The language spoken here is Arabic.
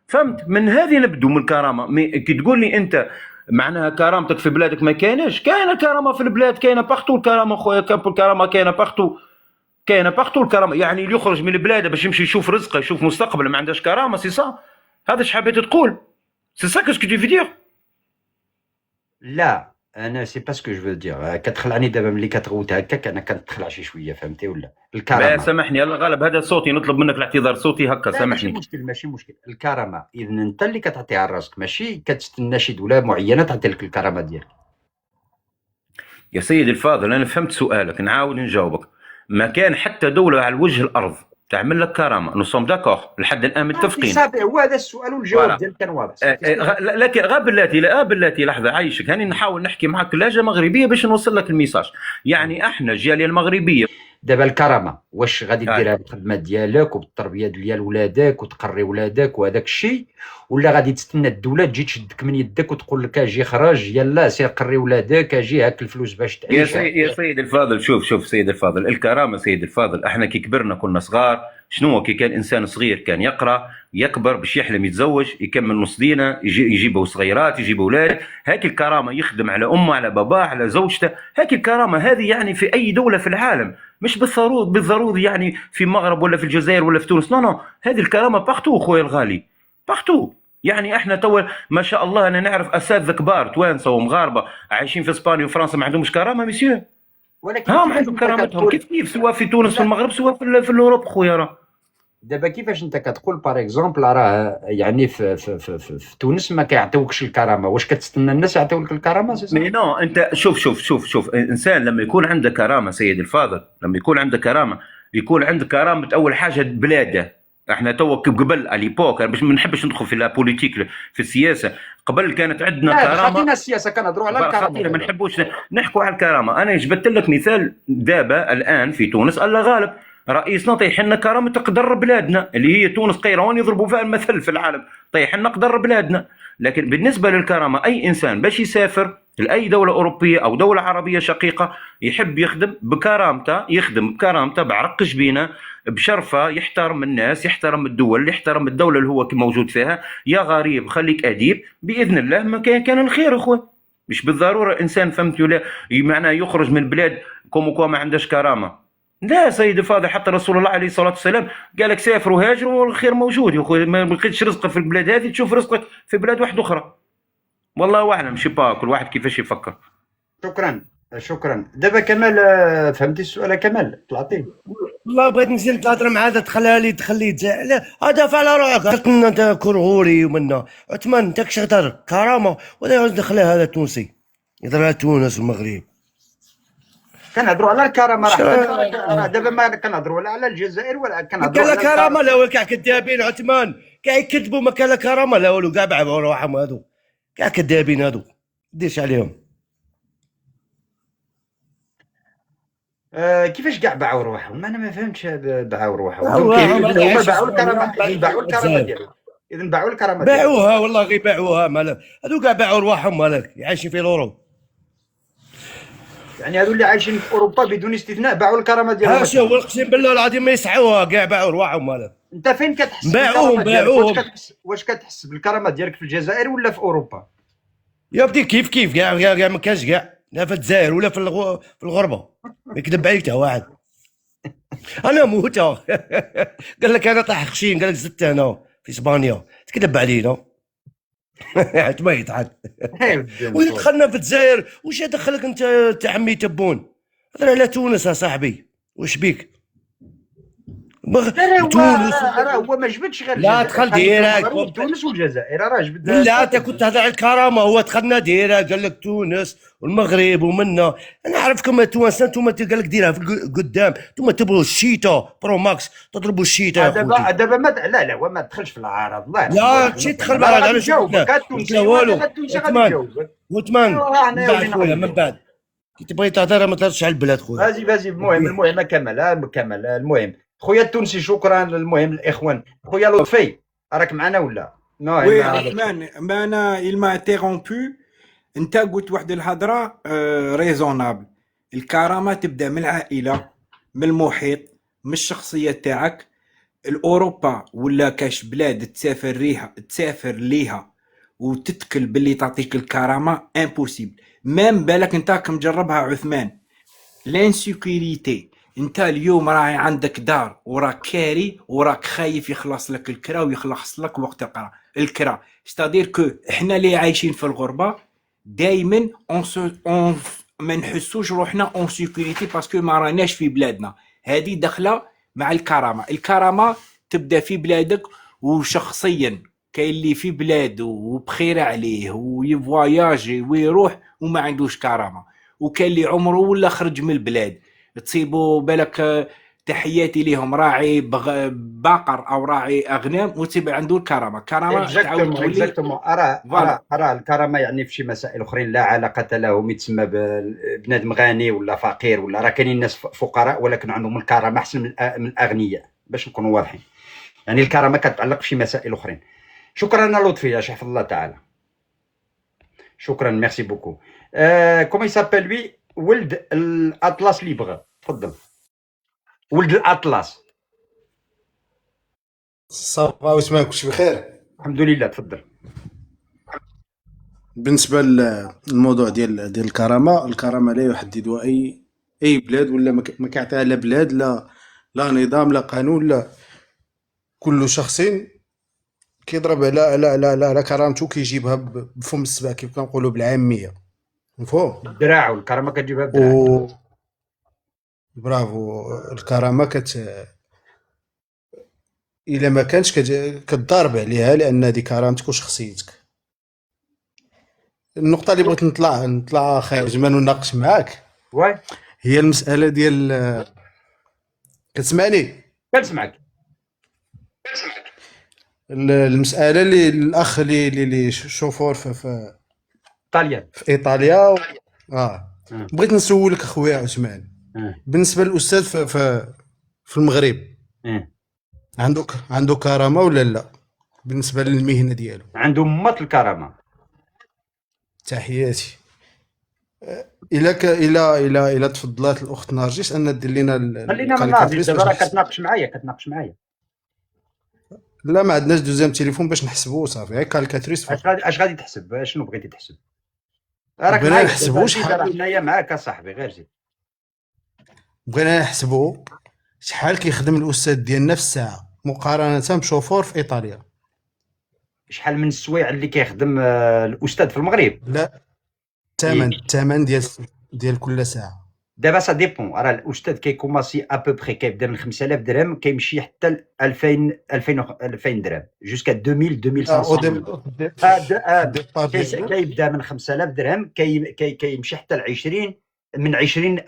فهمت؟ من هذه نبدو من الكرامه. كي تقول لي انت معناها كرامتك في بلادك ما كايناش، كاينه كرامه في البلاد، كاينه باختو الكرامه خويا، الكرامه كاينه باختو، كاينه باختو الكرامه. يعني اللي يخرج من البلاد باش يمشي يشوف رزقه يشوف مستقبل ما عندهاش كرامه، سي صا؟ هذا اش حبيت تقول؟ سي صا كاسكو tu veux dire؟ لا انا سي با سكو جو فو دير. كتخلعني دابا ملي كتغوت هكاك انا كنتخلع شي شويه، فهمتي ولا؟ ما الكرامه. سامحني يلا غالب، هذا صوتي، نطلب منك الاعتذار، صوتي هكا، لا ماشي سامحني. مشكل ماشي مشكل. الكرامه اذا انت اللي كتعطيها لراسك، ماشي كتستنى شي دوله معينه تعطي لك الكرامه ديالك. يا سيدي الفاضل انا فهمت سؤالك، نعاود نجاوبك. ما كان حتى دوله على وجه الارض تعمل لك كرامه، نو سوم داكور لحد الان متفقين. صافي هو هذا السؤال والجواب فوالا. ديالك كان واضح. لكن غير بلاتي، لا بلاتي لحظه عايشك، هاني نحاول نحكي معك لهجه مغربيه باش نوصل لك الميساج. يعني احنا الجاليه المغربيه دابا الكرامه واش غادي ديرها بالخدمه ديالك وبالتربيه ديال ولادك وتقري ولادك وهذاك الشيء، ولا غادي تستنى الدوله تجي تشدك من يدك وتقول لك اجي خرج يلا سير قري ولادك اجي هاك الفلوس باش تعيش؟ يا سيد الفاضل، شوف سيد الفاضل، الكرامه سيد الفاضل، احنا كي كبرنا كنا صغار، شنو كي كان انسان صغير كان يقرا يكبر باش يحلم يتزوج يكمل نص دينه يجيبوا صغيرات يجيبوا اولاد، هاك الكرامه، يخدم على امه على باباه على زوجته، هاك الكرامه هذه يعني في اي دوله في العالم، مش بالضروري يعني في المغرب ولا في الجزائر ولا في تونس، نو هذه الكرامه باختو خويا الغالي، باختو. يعني احنا توا ما شاء الله انا نعرف اساتذه كبار توانسه ومغاربه عايشين في اسبانيا وفرنسا ما عندهمش كرامه مسيو، ولكن هم كيفاش عندهم انت كرامتهم كتقول كيف سواء في تونس في المغرب سواء في الاوروب خويا راه. دابا كيفاش انت كتقول باغ اكزومبل راه يعني في تونس ما كيعطيوكش الكرامه، واش كتستنى الناس يعطيوك الكرامه سي مي نو انت شوف الانسان لما يكون عنده كرامه سيدي الفاضل، لما يكون عنده كرامه يكون عنده كرامه اول حاجه بلاده. احنا تو قبل اليبوك باش ما نحبش ندخل في لا بوليتيك في السياسه، قبل كانت عندنا لا كرامه. خلينا السياسه كنهضروا على الكرامه خطيره ما دابا. نحبوش نحكوا على الكرامه. انا جبت لك مثال دابا الان في تونس، الله غالب رئيسنا طيح لنا كرامه قدر بلادنا اللي هي تونس قيروان يضربوا فيها المثل في العالم، طيح لنا قدر بلادنا. لكن بالنسبه للكرامه اي انسان باش يسافر لاي دوله اوروبيه او دوله عربيه شقيقه يحب يخدم بكرامته، يخدم بكرامته بعرق جبينه بشرفه، يحترم الناس يحترم الدول يحترم الدوله اللي هو موجود فيها. يا غريب خليك اديب باذن الله ما كان الخير اخوه، مش بالضروره انسان فهمت ولا معناه يخرج من بلاد كومو ما عندهاش كرامه. لا سيدي الفاضل، حتى رسول الله عليه الصلاه والسلام قال لك سافروا هاجروا والخير موجود يا اخوي، ما لقيتش رزقك في البلاد هذه تشوف رزقك في بلاد واحده اخرى. والله اعلم شي با كل واحد كيفاش يفكر. شكرا شكرا. دابا كمال فهمتي السؤال كمال طلعتي؟ والله بغيت نزيد نتهضر مع هذا تخليه لا هذا فعلا روحك قلت لنا انت كرهوري ومنا عثمان انت كش تهضر كرامه ولا يعود دخلها هذا تونسي يهضر على تونس والمغرب. كنهضروا على الكرامه راه دابا ما كنهضروا ولا على الجزائر ولا كنهضروا كان على كرامه لا كاع كذابين عثمان كاع يكذبوا ما كان كرامه لا والو كاع باعوا رواحهم هادو كاع كذابين هادو ديرش عليهم. كيفاش كاع باعوا رواحهم؟ انا ما فهمتش باعوا رواحهم. هما باعوا الكرامه، باعوا الكرامه ديالهم، اذا باعوا الكرامه ديالهم. باعوها والله غير باعوها مالك هادو كاع باعوا رواحهم مالك عايشين في الاوروب. يعني هذو اللي عايشين في اوروبا بدون استثناء باعوا الكرامه ديالهم. هاشا اقسم بالله العظيم ما يسعوها كاع باعوا رواحهم مالك. انت فين كتحس باعوهم واش كتحس بالكرامه ديالك في الجزائر ولا في اوروبا؟ يا بدي كيف كاع ما كانش كاع لا في الجزائر ولا في الغربه يكذب عليك حتى واحد. انا موته قال لك انا طاح خشين قال لك زدت انا في اسبانيا تكذب علينا. ما يضحك. ودخلنا في الجزائر واش دخلك انت عمي تبون؟ هضر على تونس يا صاحبي واش بيك؟ تونس راه هو ما جبدش غير لا دخل ديريكت تونس والجزائر راه جبد. لا انت كنت تهضر على الكرامه هو دخلنا ديريكت قال لك تونس والمغرب ومنا. انا عارفكم توانسه انتم قال لك ديرها قدام انتم تبغوا الشيتا برو ماكس تضربوا الشيتا يا خوتي. دابا لا هو ما دخلش في العرض. لا شي دخل بالك على لا والو عثمان من بعد كي تبغي تهضر ما تهضرش على البلاد خويا. فازي المهم كمل المهم خويا التونسي شكرا. المهم الاخوان خويا لطفي راك معنا ولا؟ وي رحمن ما انا ما انتيرومبو. انت قلت واحد الهضره ريزونابل. الكرامه تبدا من العائله من المحيط من الشخصيه تاعك. الاوروبا ولا كاش بلاد تسافر ليها وتتكل باللي تعطيك الكرامه امبوسيبل. ميم بالك انت كمجربها عثمان، لانسيكوريتي. انت اليوم راهي عندك دار وراك كاري وراك خايف يخلص لك الكرا ويخلص لك وقت الكرا. ستادير كو احنا اللي عايشين في الغربه دائما ما نحسوش روحنا اون سيكوريتي باسكو ما راناش في بلادنا. هذه داخله مع الكرامه. الكرامه تبدا في بلادك وشخصيا. كاين اللي في بلاده وبخير عليه ويفواياجي ويروح وما عندوش كرامه، وكان اللي عمره ولا خرج من البلاد تصيبوا بالك تحياتي ليهم راعي بقر او راعي اغنام وتصيب عنده الكرامه. كرامه تعاود اكزاكتومون تولي اكزاكتومون. ارى فوالا. الكرامه يعني في شي مسائل اخرين لا علاقه لهم يتسمى بنادم غني ولا فقير ولا، راه كاينين ناس فقراء ولكن عندهم الكرامه احسن من الاغنياء، باش نكونوا واضحين. يعني الكرامه كتعلق في شي مسائل اخرين. شكرا لطفي يا شيخ الله تعالى، شكرا ميرسي بوكو. كومون يسابيل لوي؟ ولد الاطلس ليبغ، تفضل. ولد الاطلس. صافا عثمان، كلشي بخير. الحمد لله، تفضل. بالنسبه للموضوع ديال الكرامه لا يحددها اي بلاد، ولا ما كيعطيها لا بلاد لا نظام لا قانون، لا كل شخص كيضرب على كرامته كيجيبها بفم السبع كيف كنقولوا بالعاميه، مفهوم؟ الدراع، والكرامه كتجيبها بالدراع. و برافو. الكرامه الا ما كانش كتضارب عليها، لان هذه كرامتك وشخصيتك. النقطه اللي بغيت نطلع اخي جمال ونناقش معاك واي هي المساله ديال كتسمعني؟ كنسمعك. المساله اللي الاخ اللي شوفور في طاليان. ايطاليا آه. بغيت نسولك اخويا عثمان، بالنسبه للاستاذ في المغرب، عنده كرامه ولا لا بالنسبه للمهنه ديالو؟ عنده مط الكرامه. تحياتي. الى تفضلات الاخت نرجس ان دير لنا خلينا من نرجس دابا، راه كتناقش معايا. لا ما عندناش دوزيام تليفون باش نحسبوه صافي، غير كالكاتريس. اش غادي تحسب؟ شنو بغيتي تحسب؟ راك بغينا معايا نحسبوا شحال، حنايا معاك اصاحبي، غير زيد. بغينا نحسبوا شحال كيخدم الاستاذ ديالنا في الساعه مقارنه بشوفور في ايطاليا. شحال من السوايع اللي كيخدم الاستاذ في المغرب؟ لا، الثمن ديال كل ساعه. دابا سا ديبون، راه الاستاذ كيكوماسي ابوبخي كيبدا من 5000 درهم كيمشي حتى ل 2000 درهم جوسكا 2500. كيبدا من 5000 درهم كيمشي حتى ل 20 من 20